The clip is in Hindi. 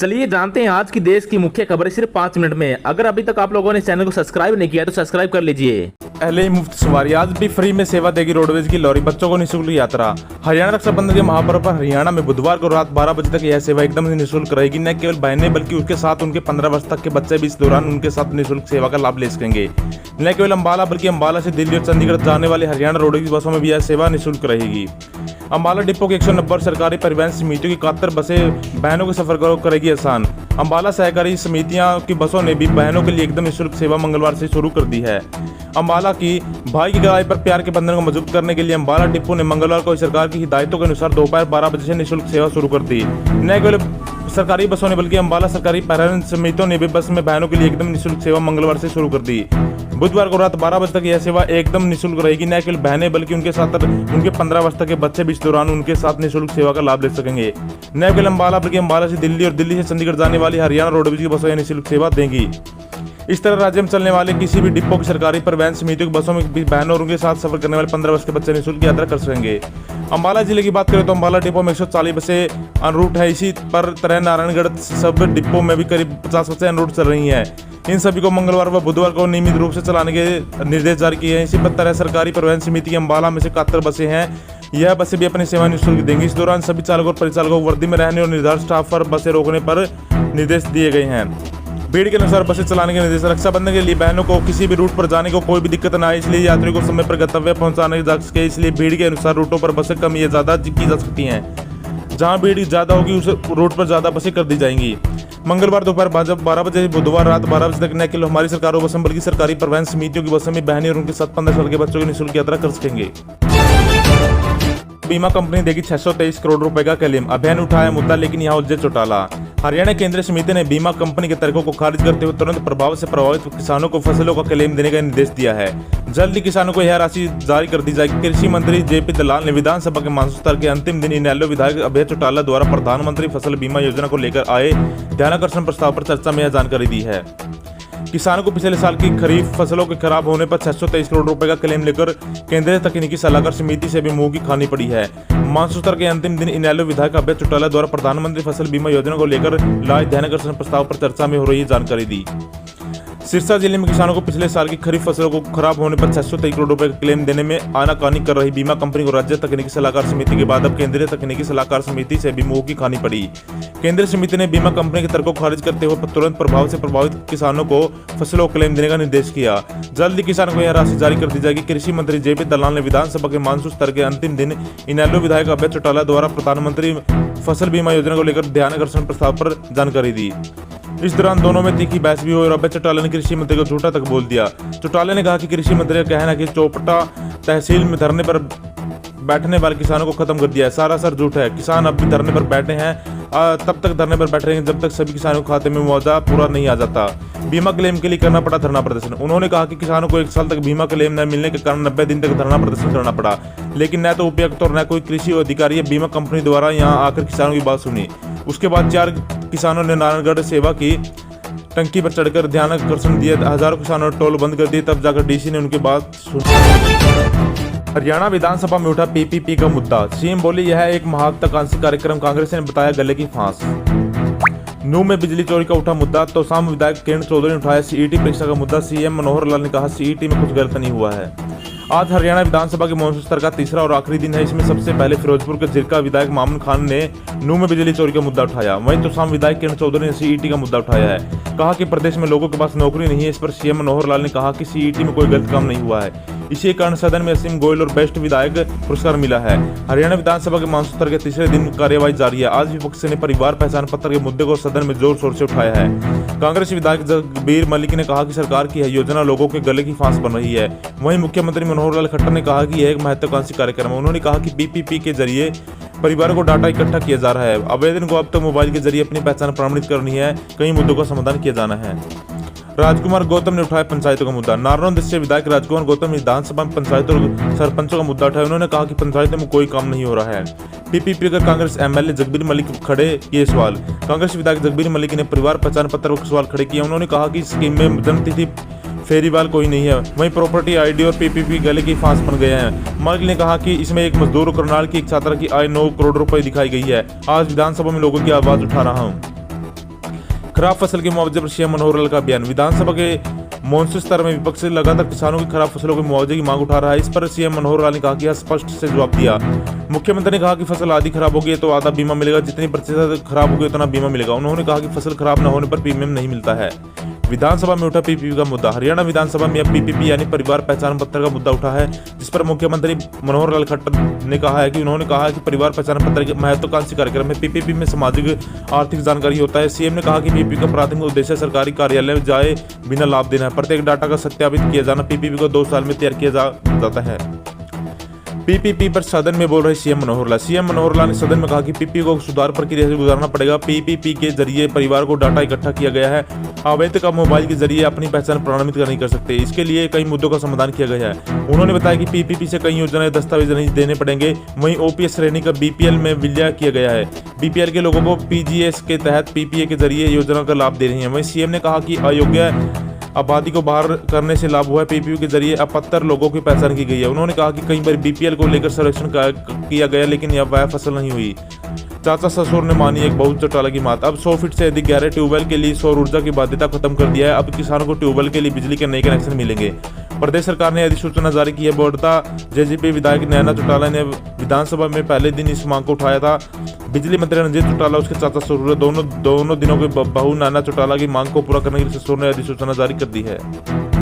चलिए जानते हैं आज की देश की मुख्य खबरें सिर्फ 5 मिनट में। अगर अभी तक आप लोगों ने चैनल को सब्सक्राइब नहीं किया तो सब्सक्राइब कर लीजिए। पहले ही मुफ्त सवारी, आज भी फ्री में सेवा देगी रोडवेज की लॉरी, बच्चों को निःशुल्क यात्रा। हरियाणा रक्षाबंधन के महापर्व पर हरियाणा में बुधवार को रात 12 बजे तक यह सेवा एकदम निःशुल्क रहेगी। न केवल बहनें बल्कि उसके साथ उनके 15 वर्ष तक के बच्चे भी इस दौरान उनके साथ निःशुल्क सेवा का लाभ ले सकेंगे। न केवल अम्बाला बल्कि अम्बाला से दिल्ली और चंडीगढ़ जाने वाले हरियाणा रोडवेज बसों में भी यह सेवा निःशुल्क रहेगी। अम्बाला डिपो की 190 सरकारी परिवहन समितियों की 71 बसें बहनों के सफर को करेगी आसान। अम्बाला सहकारी समितियों की बसों ने भी बहनों के लिए एकदम निःशुल्क सेवा मंगलवार से शुरू कर दी है। अम्बाला की भाई की गवाही पर प्यार के बंधन को मजबूत करने के लिए अम्बाला डिपो ने मंगलवार को सरकार की हिदायतों के अनुसार दोपहर 12 बजे से निःशुल्क सेवा शुरू कर दी। न केवल सरकारी बसों ने बल्कि अम्बाला सरकारी परिवहन समितियों ने भी बस में बहनों के लिए एकदम निःशुल्क सेवा मंगलवार से शुरू कर दी। बुधवार को रात 12 बजे तक यह सेवा एकदम निःशुल्क रहेगी। न केवल बहनें बल्कि उनके साथ उनके 15 वर्ष तक के बच्चे भी इस दौरान उनके साथ निःशुल्क सेवा का लाभ ले सकेंगे। न केवल अम्बाला बल्कि अम्बाला से दिल्ली और दिल्ली से चंडीगढ़ जाने वाली हरियाणा रोडवेज की बसों निःशुल्क सेवा देंगी। इस तरह राज्य में चलने वाले किसी भी डिपो की सरकारी परिवहन समितियों की बसों में भी बहनों और उनके साथ सफर करने वाले 15 वर्ष के बच्चे निःशुल्क यात्रा कर सकेंगे। अम्बाला जिले की बात करें तो अम्बाला डिपो में 140 बसें अनरूट है। इसी पर तरह नारायणगढ़ सब डिपो में भी करीब 50 बसें अनरूट चल रही हैं। इन सभी को मंगलवार व बुधवार को नियमित रूप से चलाने के निर्देश जारी किए हैं। इसी तरह सरकारी परिवहन समिति की अम्बाला में से 71 बसें हैं। यह बसें भी अपनी सेवा निःशुल्क देंगी। इस दौरान सभी चालकों और परिचालकों को वर्दी में रहने और निर्धारित स्टाफ पर बसें रोकने पर निर्देश दिए गए हैं। भीड़ के अनुसार बसें चलाने के निर्देश। रक्षाबंधन के लिए बहनों को किसी भी रूट पर जाने को कोई भी दिक्कत न आए, इसलिए यात्रियों को समय पर गंतव्य पहुंचाने जा सके, इसलिए भीड़ के अनुसार रूटों पर बसें कम या ज्यादा की जा सकती हैं। जहां भीड़ ज्यादा होगी उस रूट पर ज्यादा बसें कर दी जाएंगी। मंगलवार दोपहर 12 बजे बुधवार रात 12 बजे तक न केवल हमारी सरकारी बसों बल्कि सरकारी परिवहन समितियों की बसों में बहनें और उनके साथ 15 साल के बच्चों की निःशुल्क यात्रा कर सकेंगे। बीमा कंपनी देगी 623 करोड़ रुपए का क्लेम, अभियान उठाया मुद्दा लेकिन यहाँ उलझे चौटाला। हरियाणा केंद्रीय समिति ने बीमा कंपनी के तर्कों को खारिज करते हुए तुरंत प्रभाव से प्रभावित किसानों को फसलों का क्लेम देने का निर्देश दिया है। जल्द ही किसानों को यह राशि जारी कर दी जाएगी। कृषि मंत्री जेपी दलाल ने विधानसभा के मानसून सत्र के अंतिम दिन इनेलो विधायक अभय चौटाला द्वारा प्रधानमंत्री फसल बीमा योजना को लेकर आए ध्यानाकर्षण प्रस्ताव पर चर्चा में यह जानकारी दी है। किसानों को पिछले साल की खरीफ फसलों के खराब होने पर 623 करोड़ रुपए का क्लेम लेकर केंद्रीय तकनीकी सलाहकार समिति से भी मुंह की खानी पड़ी है। मानसून सत्र के अंतिम दिन इनेलो विधायक अभय चौटाला द्वारा प्रधानमंत्री फसल बीमा योजना को लेकर लाए ध्यानाकर्षण प्रस्ताव पर चर्चा में हो रही जानकारी दी। सिरसा जिले में किसानों को पिछले साल की खरीफ फसलों को खराब होने पर 623 करोड़ रुपए का क्लेम देने में आनाकानी कर रही बीमा कंपनी को राज्य तकनीकी सलाहकार समिति के बाद अब केंद्रीय तकनीकी सलाहकार समिति से भी मुंह की खानी पड़ी। केंद्रीय समिति ने बीमा कंपनी के तर्कों को खारिज करते हुए तुरंत प्रभाव से प्रभावित किसानों को फसलों को क्लेम देने का निर्देश किया। जल्द ही किसानों को यह राशि जारी कर दी जाएगी। कृषि मंत्री जेपी दलाल ने विधानसभा के मानसून सत्र के अंतिम दिन इनेलो विधायक अभय चौटाला द्वारा प्रधानमंत्री फसल बीमा योजना को लेकर ध्यानाकर्षण प्रस्ताव पर जानकारी दी। इस दौरान दोनों में तीखी बहस भी हुई और अभय चौटाला ने कृषि मंत्री को झूठा तक बोल दिया। चौटाला ने कहा कि कृषि मंत्री का कहना है कि चौपटा तहसील में धरने पर बैठने वाले किसानों को खत्म कर दिया है, सारा सर झूठ है। किसान अब भी धरने पर बैठे हैं, तब तक धरने पर बैठे रहेंगे जब तक सभी किसानों के खाते में मुआवजा पूरा नहीं आ जाता। बीमा क्लेम के लिए करना पड़ा धरना प्रदर्शन। उन्होंने कहा कि किसानों को 1 साल तक बीमा क्लेम न मिलने के कारण 90 दिन तक धरना प्रदर्शन करना पड़ा, लेकिन न तो उपायुक्त और न कोई कृषि अधिकारी या बीमा कंपनी द्वारा यहां आकर किसानों की बात सुनी। उसके बाद 4 किसानों ने नारायणगढ़ सेवा की टंकी पर चढ़कर ध्यानाकर्षण दिया। हजारों किसानों ने टोल बंद कर दिए, तब जाकर डीसी ने उनकी बात सुनी। हरियाणा विधानसभा में उठा पीपीपी का मुद्दा, सीएम बोले यह एक महत्वाकांक्षी कार्यक्रम, कांग्रेस ने बताया गले की फांस। नूह में बिजली चोरी का उठा मुद्दा, तो शाम विधायक किरण चौधरी ने उठाया सीईटी परीक्षा का मुद्दा। सीएम मनोहर लाल ने कहा सीईटी में कुछ गलत नहीं हुआ है। आज हरियाणा विधानसभा के मानसून सत्र का तीसरा और आखिरी दिन है। इसमें सबसे पहले फिरोजपुर के जिरका विधायक मामून खान ने नूह में बिजली चोरी का मुद्दा उठाया। वहीं तो शाम विधायक किरण चौधरी ने सीईटी का मुद्दा उठाया है। कहा कि प्रदेश में लोगों के पास नौकरी नहीं है। इस पर सीएम मनोहर लाल ने कहा कि सीईटी में कोई गलत काम नहीं हुआ है। इसी कारण सदन में असीम गोयल और बेस्ट विधायक पुरस्कार मिला है। हरियाणा विधानसभा के मानसून सत्र के तीसरे दिन कार्यवाही जारी है। आज विपक्ष ने परिवार पहचान पत्र के मुद्दे को सदन में जोर शोर से उठाया है। कांग्रेस विधायक जगबीर मलिक ने कहा कि सरकार की योजना लोगों के गले की फांस बन रही है। वहीं मुख्यमंत्री मनोहर लाल खट्टर ने कहा कि यह एक महत्वाकांक्षी कार्यक्रम है। उन्होंने कहा कि पीपीपी के जरिए परिवारों को डाटा इकट्ठा किया जा रहा है। आवेदन को अब तक मोबाइल के जरिए अपनी पहचान प्रमाणित करनी है। कई मुद्दों का समाधान किया जाना है। राजकुमार गौतम ने उठाया पंचायतों का मुद्दा। नारनौल से विधायक राजकुमार गौतम ने विधानसभा में पंचायतों और सरपंचों का मुद्दा उठाया। उन्होंने कहा कि पंचायतों में कोई काम नहीं हो रहा है। पीपीपी पर कांग्रेस एमएलए जगबीर मलिक खड़े किए सवाल। कांग्रेस विधायक जगबीर मलिक ने परिवार पहचान पत्र पर सवाल खड़े किए। उन्होंने कहा कि स्कीम में जन्मतिथि फेरीवाल कोई नहीं है। वहीं प्रॉपर्टी आईडी और पीपीपी गले की फांस बन गए हैं। मलिक ने कहा कि इसमें एक मजदूर और करनाल की एक छात्रा की आय 9 करोड़ रुपए दिखाई गई है। आज विधानसभा में लोगों की आवाज उठा रहा हूँ। खराब फसल के मुआवजे पर सीएम मनोहर लाल का बयान। विधानसभा के मॉनसून सत्र में विपक्ष लगातार किसानों की खराब फसलों के मुआवजे की मांग उठा रहा है। इस पर सीएम मनोहर लाल ने कहा कि स्पष्ट से जवाब दिया। मुख्यमंत्री ने कहा कि फसल आधी खराब होगी तो आधा बीमा मिलेगा, जितनी प्रतिशत खराब होगी उतना बीमा मिलेगा। उन्होंने कहा कि फसल खराब न होने पर प्रीमियम नहीं मिलता है। विधानसभा में उठा पीपीपी का मुद्दा। हरियाणा विधानसभा में अब पीपीपी यानी परिवार पहचान पत्र का मुद्दा उठा है, जिस पर मुख्यमंत्री मनोहर लाल खट्टर ने कहा है कि उन्होंने कहा है कि परिवार पहचान पत्र के महत्वाकांक्षी कार्यक्रम में पीपीपी में सामाजिक आर्थिक जानकारी होता है। सीएम ने कहा कि पीपीपी का प्राथमिक उद्देश्य सरकारी कार्यालय में जाए बिना लाभ देना है। प्रत्येक डाटा का सत्यापित किया जाना। पीपीपी को 2 साल में तैयार किया जाता है। पीपीपी पर सदन में बोल रहे सीएम मनोहर लाल। सीएम मनोहर लाल ने सदन में कहा कि पीपीपी को सुधार प्रक्रिया से गुजरना पड़ेगा। पीपीपी के जरिए परिवार को डाटा इकट्ठा किया गया है। आवेदक अब मोबाइल के जरिए अपनी पहचान प्रमाणित नहीं कर सकते। इसके लिए कई मुद्दों का समाधान किया गया है। उन्होंने बताया कि पीपीपी से कई योजनाएं दस्तावेज नहीं देने पड़ेंगे। वहीं ओपीएस श्रेणी का बीपीएल में विलय किया गया है। बीपीएल के लोगों को पीजीएस के तहत पीपीए के जरिए योजना का लाभ दे रही है। वहीं सीएम ने कहा कि अयोग्य आबादी को बाहर करने से लाभ हुआ है। पीपीयू के जरिए अब 75 लोगों की पहचान की गई है। उन्होंने कहा कि कई बार बीपीएल को लेकर सर्वेक्षण किया गया, लेकिन यह वह फसल नहीं हुई। चाचा ससुर ने मानी एक बहुत चौटाला की बात। अब 100 फीट से अधिक गहरे ट्यूबवेल के लिए सौर ऊर्जा की बाध्यता खत्म कर दिया है। अब किसानों को ट्यूबवेल के लिए बिजली के नए कनेक्शन मिलेंगे। प्रदेश सरकार ने अधिसूचना जारी की है। बोर्डा जेजेपी विधायक नैना चौटाला ने विधानसभा में पहले दिन इस मांग को उठाया था। बिजली मंत्री रंजीत चौटाला उसके चाचा ससुर दोनों दिनों के बहू नैना चौटाला की मांग को पूरा करने के लिए ससुर ने अधिसूचना जारी कर दी है।